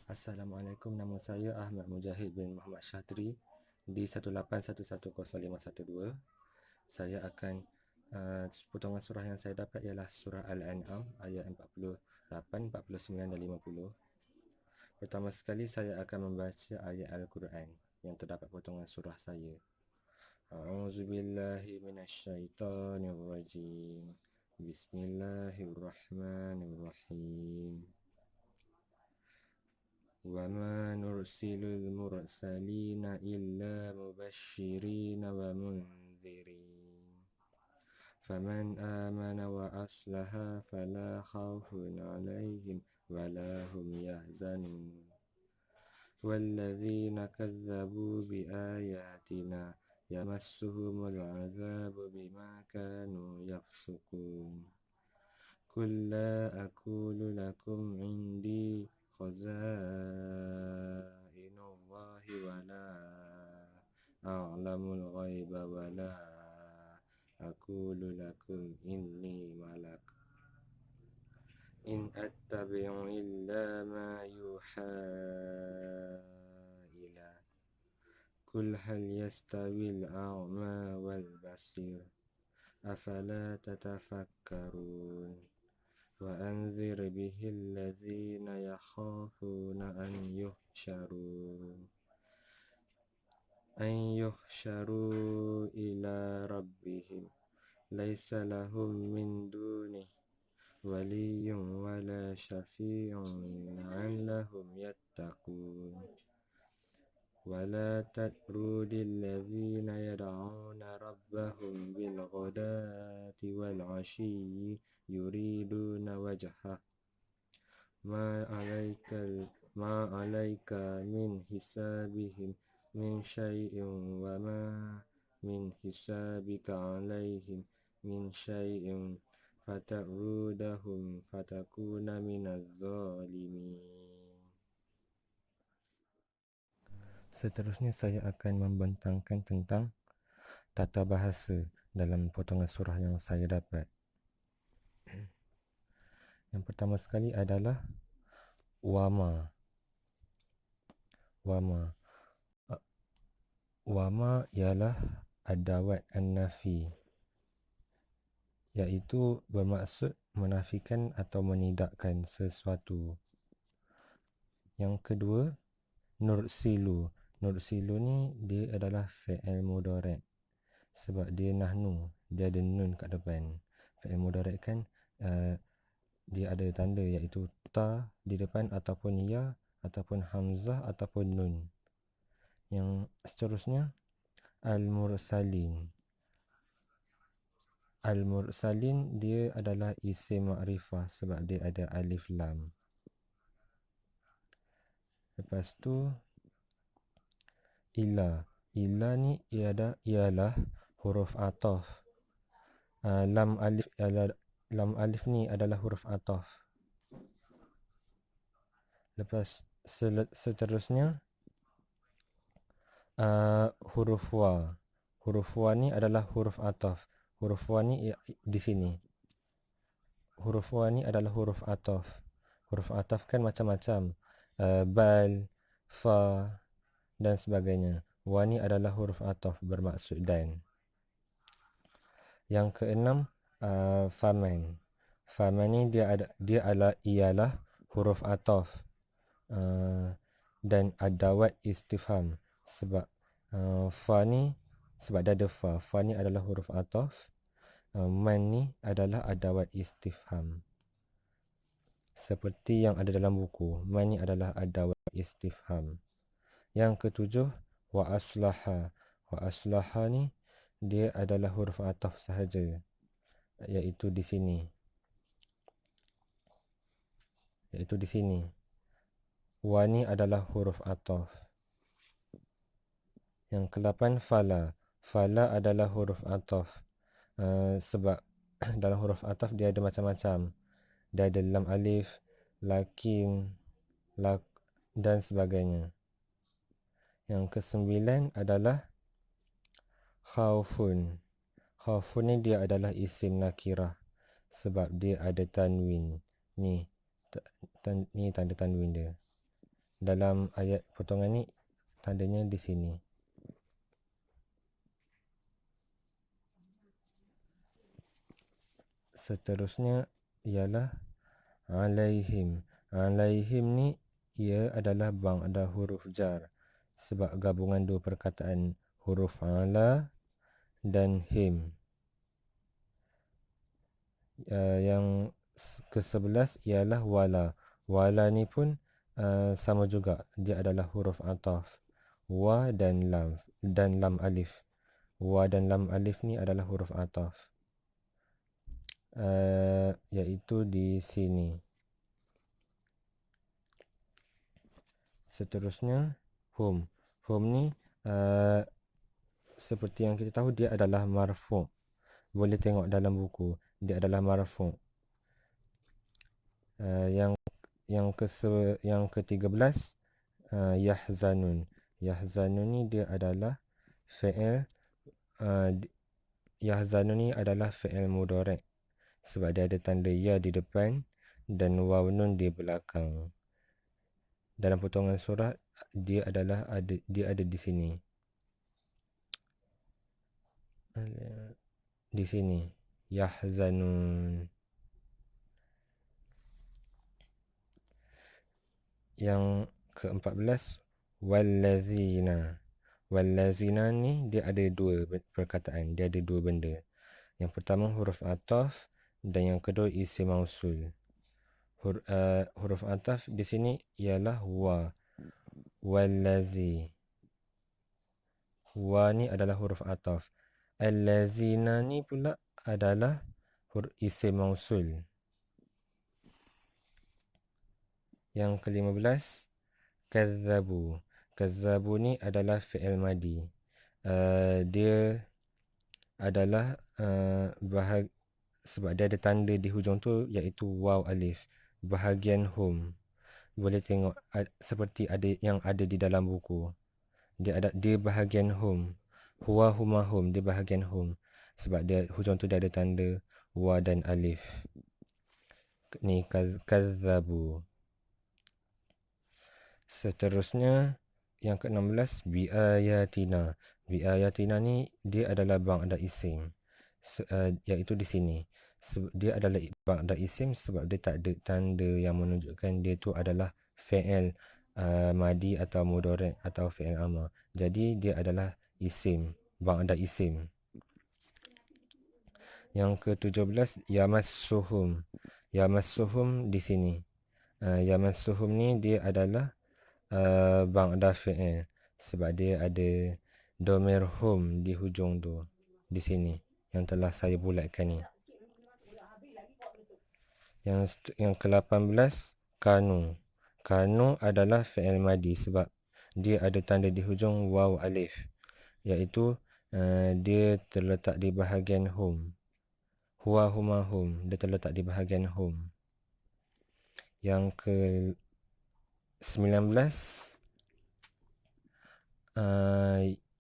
Assalamualaikum, nama saya Ahmad Mujahid bin Muhammad Syatri di 1810512. Saya akan potongan surah yang saya dapat ialah surah Al-An'am ayat 48, 49 dan 50. Pertama sekali saya akan membaca ayat Al-Quran yang terdapat potongan surah saya. A'udzubillahi minasyaitonirrajim. Bismillahirrahmanirrahim. وَمَا نُرْسِلُ الْمُرْسَلِينَ إِلَّا مُبَشِّرِينَ وَمُنذِرِينَ فَمَنْ آمَنَ وَأَصْلَحَ فَلَا خَوْفٌ عَلَيْهِمْ وَلَا هُمْ يَحْزَنُونَ وَالَّذِينَ كَذَّبُوا بِآيَاتِنَا يَمَسُّهُمُ الْعَذَابُ بِمَا كَانُوا يَفْسُقُونَ قُل لَّا أَقُولُ لَكُمْ عِندِي خزائن الله ولا أعلم الغيب ولا أقول لكم إني ملك إن أتبع إلا ما يوحى إلي قل هل يستوي الأعمى والبصير أفلا تتفكرون وأنذر به الذين يخافون أن يحشروا إلى ربهم ليس لهم من دونه ولي ولا شفيع لعلهم يتقون ولا تطرد الذين يدعون ربهم بالغداة والعشي يريدون وجهه ما عليك من حسابهم من شيء وما من حسابك عليهم من شيء فتطردهم فتكون من الظالمين. Seterusnya saya akan membentangkan tentang tata bahasa dalam potongan surah yang saya dapat. Yang pertama sekali adalah wama. Wama ialah adawat an-nafi, iaitu bermaksud menafikan atau menidakkan sesuatu. Yang kedua, nursilu. Nursilu ni dia adalah fi'il mudhari' sebab dia nahnu, dia ada nun kat depan. Fi'il mudhari' kan dia ada tanda iaitu ta di depan ataupun ya ataupun hamzah ataupun nun. Yang seterusnya al-mursalin. Al-mursalin dia adalah isim ma'rifah sebab dia ada alif lam. Lepas tu ila. Ila ni ialah huruf ataf. Lam alif ni adalah huruf ataf. Lepas seterusnya huruf wa. Huruf wa ni adalah huruf ataf. Huruf wa ni di sini. Huruf wa ni adalah huruf ataf. Huruf ataf kan macam-macam. Bal, fa dan sebagainya. Wa ni adalah huruf ataf bermaksud dan. Yang keenam faman. Faman ni ialah huruf ataf dan adawat istifham sebab fa ni sebab dia ada fa. Fa ni adalah huruf ataf. Man ni adalah adawat istifham. Seperti yang ada dalam buku, man ni adalah adawat istifham. Yang ketujuh, wa aslaha. Wa aslaha ni dia adalah huruf ataf sahaja, iaitu di sini. Wa ni adalah huruf ataf. Yang ke-8 fala. Fala adalah huruf ataf. Sebab dalam huruf ataf dia ada macam-macam. Dia ada lam alif, lakin, lak dan sebagainya. Yang ke-9 adalah khaufun. Khaufun ni dia adalah isim nakirah sebab dia ada tanwin. Ni tanda tanwin dia. dalam ayat potongan ni tandanya di sini. Seterusnya ialah alaihim. Alaihim ni ia adalah ba'da huruf jar sebab gabungan dua perkataan huruf ala dan him. Yang ke-11 ialah wala. Wala ni pun sama juga, dia adalah huruf ataf. Wa dan lam alif. Wa dan lam alif ni adalah huruf ataf, iaitu di sini. Seterusnya hum. Hum ni seperti yang kita tahu dia adalah marfu'. Boleh tengok dalam buku, dia adalah marfu'. Yang ke-13 yahzanun. Yahzanun ni dia adalah fi'il yahzanun ni adalah fi'il mudhari' sebab dia ada tanda ya di depan dan waw nun di belakang. Dalam potongan surat dia ada di sini. Di sini yahzanun. Yang ke-14 wallazina. Wallazina ni dia ada dua perkataan, dia ada dua benda. Yang pertama huruf ataf dan yang kedua isim mausul. Huruf ataf di sini ialah wa. Wallazi. Wa ni adalah huruf ataf. Allazina ni pula adalah isim mausul. Yang ke-15 kazzabu. Kazzabu ni adalah fi'il madi. Dia adalah sebab dia ada tanda di hujung tu iaitu waw alif. Bahagian hum. Boleh tengok seperti yang ada di dalam buku. Dia bahagian hum. Huwa huma hum, dia bahagian hum. Sebab dia hujung tu dia ada tanda wa dan alif. Ni kazzabu. Seterusnya yang ke-16 biayatina. Biayatina ni dia adalah ba'da isim, iaitu di sini. Dia adalah ba'da isim sebab dia tak ada tanda yang menunjukkan dia tu adalah fi'il madi atau mudhari' atau fi'il amr. Jadi dia adalah isim, ba'da isim. Yang ke-17 yamassuhum. Yamassuhum di sini. Yamassuhum ni dia adalah ba'da fi'il sebab dia ada domir hum di hujung tu, di sini yang telah saya bulatkan ni. Yang ke-18 kanu. Kanu adalah fi'il madi sebab dia ada tanda di hujung waw alif, iaitu dia terletak di bahagian hum. Huwa huma hum, dia terletak di bahagian hum. Yang ke-19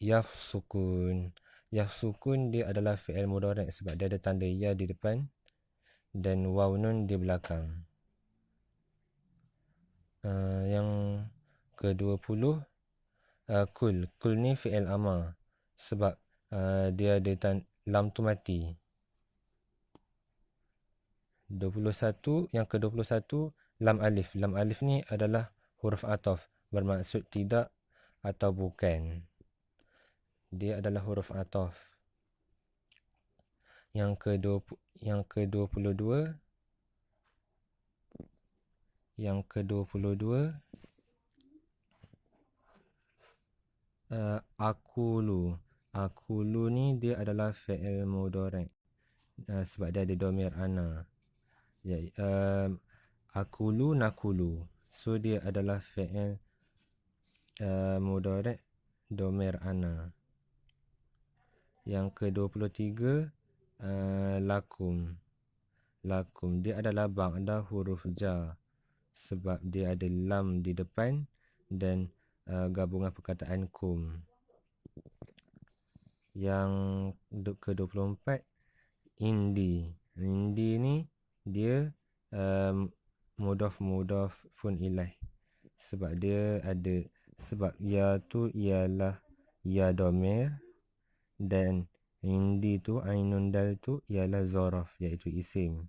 yafsukun. Yafsukun dia adalah fi'il mudhari' sebab dia ada tanda ya di depan dan waw nun di belakang. Yang ke-20 kul. Kul ni fi'il amr sebab dia ada lam tu mati. 21. Yang ke-21 lam alif. Lam alif ni adalah huruf ataf, bermaksud tidak atau bukan. Dia adalah huruf ataf. Yang ke-22 akulu. Akulu ni dia adalah fi'il mudhari' sebab dia ada domir ana. Akulu nakulu. So dia adalah fi'il mudhari' domir ana. Yang ke-23 lakum. Lakum dia adalah ba'da huruf jar sebab dia ada lam di depan dan gabungan perkataan kum. Yang ke-24 indi. Indi ni dia mudhaf fun ilaih sebab dia ada, sebab ya tu ialah ya domir, dan indi tu ainun dal tu ialah zaraf, iaitu isim.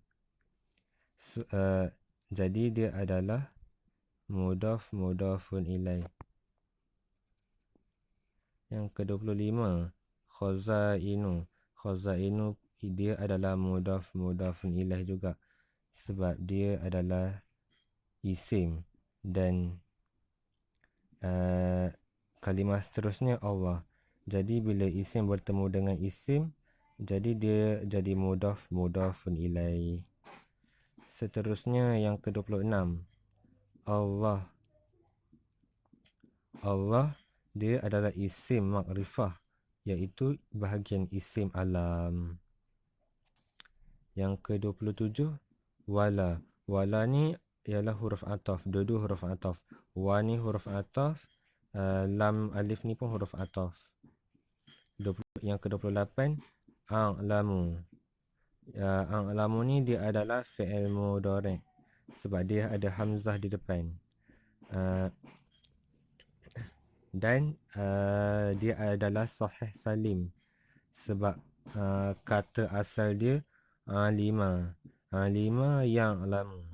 Jadi dia adalah mudafun ilaih. Yang ke-25, khazainu dia adalah mudafun ilaih juga, sebab dia adalah isim. Dan kalimah seterusnya Allah. Jadi bila isim bertemu dengan isim, jadi dia jadi mudafun ilaih. Seterusnya yang ke-26, Allah dia adalah isim makrifah, iaitu bahagian isim alam. Yang ke-27, wala ni ialah huruf ataf, dua-dua huruf ataf. Wa ni huruf ataf, lam alif ni pun huruf ataf. Yang ke-28, a'lamu. A'lamu ni dia adalah fi'il mudhari' sebab dia ada hamzah di depan. Dan dia adalah sahih salim sebab kata asal dia alima yang lamu.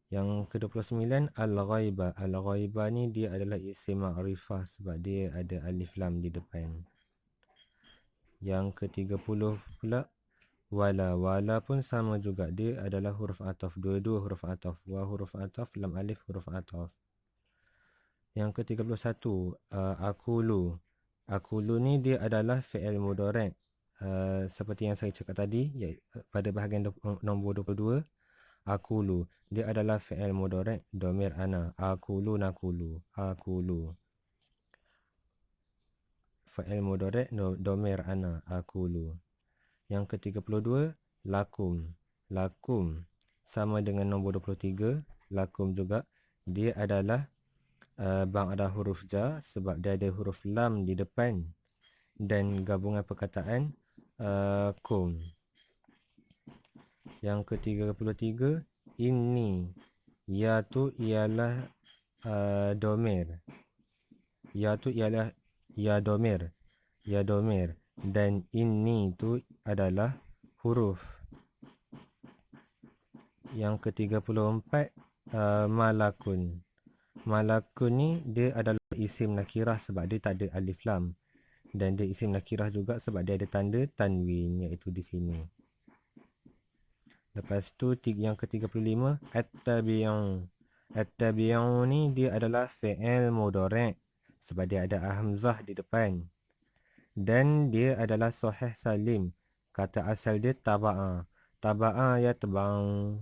Yang ke-29, al-ghaiba ni dia adalah isim ma'rifah sebab dia ada alif lam di depan. Yang ke-30 pula, wala pun sama juga, dia adalah huruf ataf, dua-dua huruf ataf, wa huruf ataf, lam alif huruf ataf. Yang ke-31, akulu ni dia adalah fi'il mudhari', seperti yang saya cakap tadi, pada bahagian nombor 22. Akulu dia adalah fi'il mudhari', domir ana, akulu nakulu, akulu. Fi'il mudhari' domir ana, akulu. Yang ke-32, lakum sama dengan nombor 23, lakum juga, dia adalah ba'da huruf jar sebab dia ada huruf lam di depan dan gabungan perkataan kum. Yang ke-33, inni, ya tu ialah domir, ya tu ialah ya domir, dan inni tu adalah huruf. Yang ke-34, malakun ni dia adalah isim nakirah sebab dia tak ada alif lam, dan dia isim nakirah juga sebab dia ada tanda tanwin, iaitu di sini. Lepas tu yang ke-35, at-tabi'un ni dia adalah fi'il mudhari' sebab dia ada hamzah di depan, dan dia adalah sahih salim. Kata asal dia taba'a ya tabang.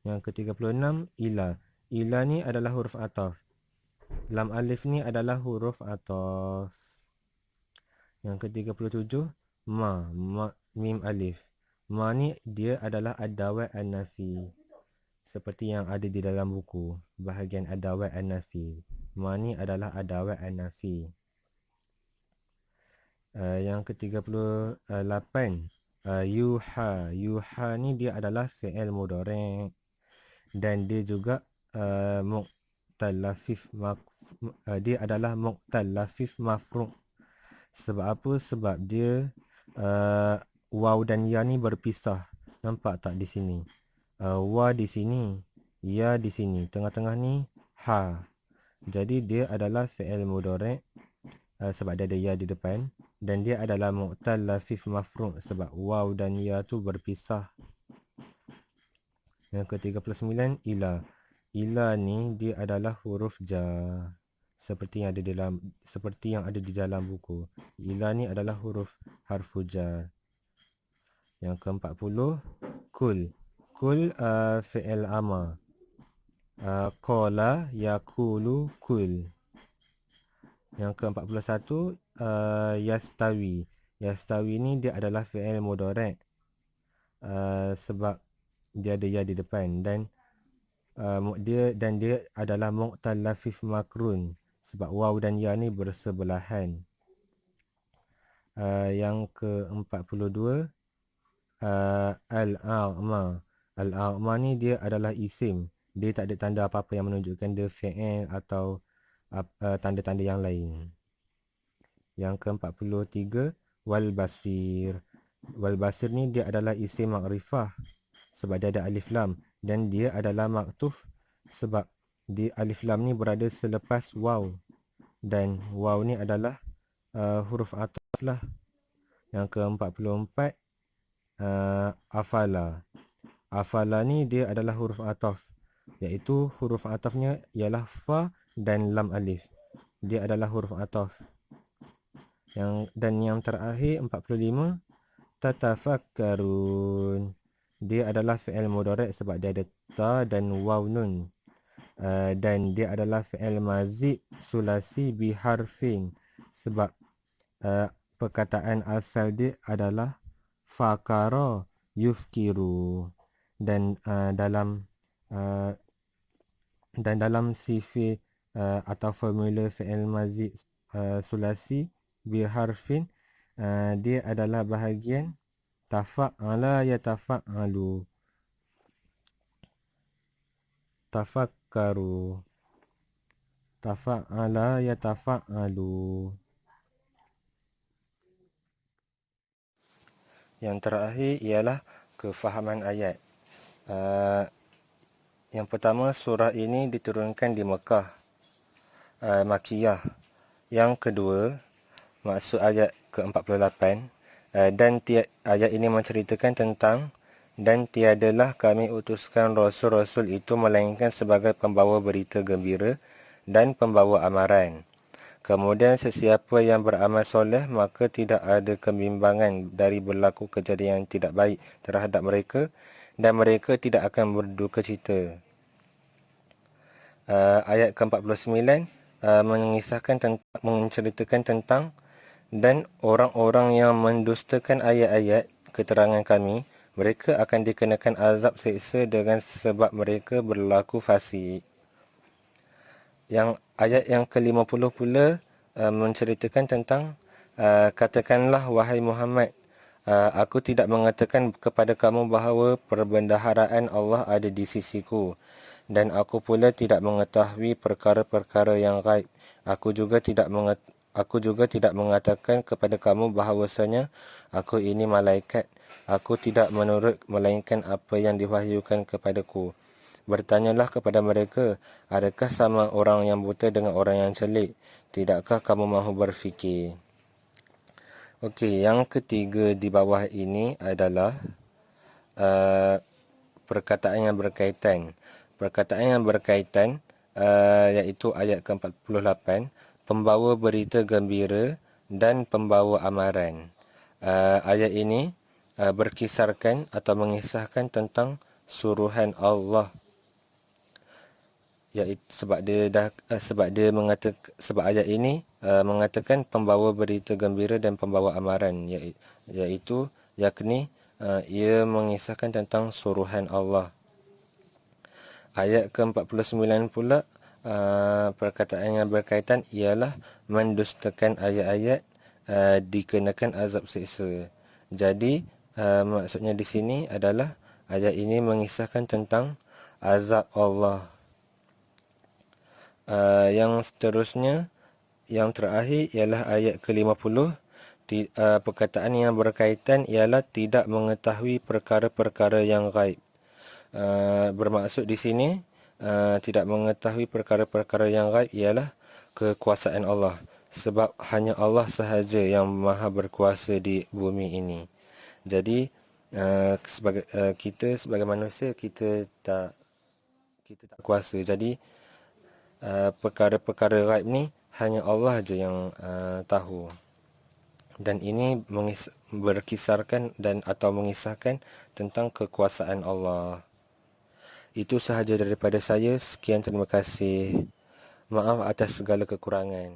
Yang ke-36, ila ni adalah huruf ataf, lam alif ni adalah huruf ataf. Yang ke-37, mim alif. Ma ni dia adalah adawat an-nafi, seperti yang ada di dalam buku bahagian adawat an-nafi. Ma ni adalah adawat an-nafi. Yang ke-38, yuha ni dia adalah fi'il mudhari' dan dia juga dia adalah muqtallafif mafru'. Sebab apa? Sebab dia waw dan ya ni berpisah. Nampak tak di sini? Wa di sini, ya di sini, tengah-tengah ni ha. Jadi dia adalah fi'il mudhari' sebab dia ada ya di depan, dan dia adalah muqtallafif mafru' sebab waw dan ya tu berpisah. Yang ke-39, ila ni dia adalah huruf jar seperti yang ada di dalam buku. Ila ni adalah huruf harfu jar. Yang ke-40, kul fi'il amar, qala yakulu kul. Yang ke-41, yastawi ni dia adalah fi'il mudhari' sebab dia ada ya di depan, dan dia adalah muqtallafif makrun sebab waw dan ya ni bersebelahan. Yang ke-42, al-a'ma ni dia adalah isim Dia tak ada tanda apa-apa yang menunjukkan dia fi'il atau tanda-tanda yang lain. Yang ke-43, wal basir. Wal basir ni dia adalah isim makrifah sebab dia ada alif lam, dan dia adalah maktuf sebab di alif lam ni berada selepas waw, dan waw ni adalah huruf ataf lah. Yang ke-44, afala. Afala ni dia adalah huruf ataf, iaitu huruf atafnya ialah fa dan lam alif. Dia adalah huruf ataf. Dan yang terakhir 45, tatafakkarun. Dia adalah fi'il mudhari' sebab dia ada ta dan waw nun. Dan dia adalah fi'il mazid sulasi biharfin sebab perkataan asal dia adalah fakara yufkiru. Dan dalam sifat atau formula fi'il mazid sulasi biharfin, dia adalah bahagian tafa'ala yatafa'alu, tafakkaru, tafa'ala yatafa'alu. Yang terakhir ialah kefahaman ayat. Yang pertama, surah ini diturunkan di Mekah, Makiyah. Yang kedua, maksud ayat ke-48, dan ayat ini menceritakan tentang, dan tiadalah kami utuskan rasul-rasul itu melainkan sebagai pembawa berita gembira dan pembawa amaran. Kemudian sesiapa yang beramal soleh, maka tidak ada kebimbangan dari berlaku kejadian yang tidak baik terhadap mereka, dan mereka tidak akan berduka cita. Ayat ke-49 menceritakan tentang, dan orang-orang yang mendustakan ayat-ayat keterangan kami, mereka akan dikenakan azab seksa dengan sebab mereka berlaku fasik. Yang ayat yang ke-50 pula menceritakan tentang, katakanlah wahai Muhammad, aku tidak mengatakan kepada kamu bahawa perbendaharaan Allah ada di sisiku, dan aku pula tidak mengetahui perkara-perkara yang gaib. Aku juga tidak mengatakan kepada kamu bahawasanya aku ini malaikat. Aku tidak menurut melainkan apa yang diwahyukan kepadaku. Bertanyalah kepada mereka, adakah sama orang yang buta dengan orang yang celik? Tidakkah kamu mahu berfikir? Okey, yang ketiga di bawah ini adalah perkataan yang berkaitan. Perkataan yang berkaitan iaitu ayat ke-48, pembawa berita gembira dan pembawa amaran. Ayat ini berkisarkan atau mengisahkan tentang suruhan Allah, iaitu sebab ayat ini mengatakan pembawa berita gembira dan pembawa amaran, iaitu yakni ia mengisahkan tentang suruhan Allah. Ayat ke-49 pula, perkataan yang berkaitan ialah mendustakan ayat-ayat dikenakan azab seksa. Jadi maksudnya di sini adalah ayat ini mengisahkan tentang azab Allah. Yang seterusnya, yang terakhir ialah ayat ke-50. Perkataan yang berkaitan ialah tidak mengetahui perkara-perkara yang gaib. Bermaksud di sini tidak mengetahui perkara-perkara yang gaib ialah kekuasaan Allah, sebab hanya Allah sahaja yang maha berkuasa di bumi ini. Jadi kita sebagai manusia, kita tak kuasa. Jadi perkara-perkara gaib ni hanya Allah aja yang tahu. Dan ini berkisarkan dan atau mengisahkan tentang kekuasaan Allah. Itu sahaja daripada saya. Sekian, terima kasih. Maaf atas segala kekurangan.